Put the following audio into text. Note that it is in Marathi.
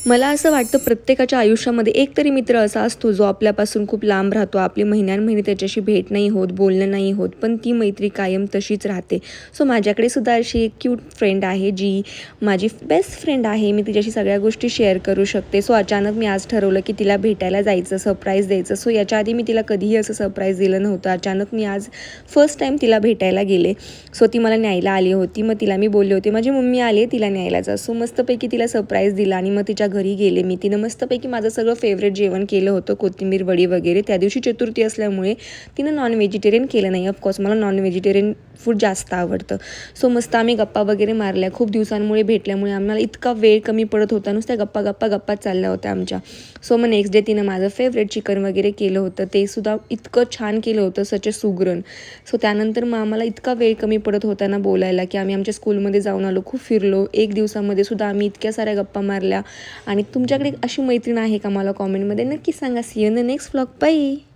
मला असं वाटतं प्रत्येकाच्या आयुष्यामध्ये एक तरी मित्र असा असतो जो आपल्यापासून खूप लांब राहतो. आपली महिन्यानमहिने त्याच्याशी भेट नाही होत, बोलणं नाही होत, पण ती मैत्री कायम तशीच राहते. सो माझ्याकडे सुद्धा अशी एक क्यूट फ्रेंड आहे, जी माझी बेस्ट फ्रेंड आहे. मी तिच्याशी सगळ्या गोष्टी शेअर करू शकते. सो अचानक मी आज ठरवलं की तिला भेटायला जायचं, सरप्राईज द्यायचं. सो याच्या आधी मी तिला कधीही असं सरप्राईज दिलं नव्हतं. अचानक मी आज फर्स्ट टाईम तिला भेटायला गेले. सो ती मला न्यायला आली होती. मग तिला मी बोलले होते, माझी मम्मी आली आहे, तिला न्यायला जा. सो मस्तपैकी तिला सरप्राईज दिला आणि मग तिच्या घरी गेले मी. तिनं मस्तपैकी माझं सगळं फेवरेट जेवण केलं होतं, कोथिंबीर वडी वगैरे. त्या दिवशी चतुर्थी असल्यामुळे तिनं नॉन व्हेजिटेरियन केलं नाही. ऑफकोर्स मला नॉन व्हेजिटेरियन फूड जास्त आवडतं. सो मस्त आम्ही गप्पा वगैरे मारल्या. खूप दिवसांमुळे भेटल्यामुळे आम्हाला इतका वेळ कमी पडत होता, नुसत्या गप्पा चालल्या होत्या आमच्या. सो मग नेक्स्ट डे तिनं माझं फेवरेट चिकन वगैरे केलं होतं, ते सुद्धा इतकं छान केलं होतं, सच ए सुगरण. सो त्यानंतर मग आम्हाला इतका वेळ कमी पडत होता ना बोलायला, की आम्ही आमच्या स्कूलमध्ये जाऊन आलो, खूप फिरलो. एक दिवसामध्ये सुद्धा आम्ही इतक्या साऱ्या गप्पा मारल्या. आणि तुमच्याकडे अशी मैत्रीण आहे का, मला कॉमेंटमध्ये नक्की सांगा. See you in the next vlog. Bye.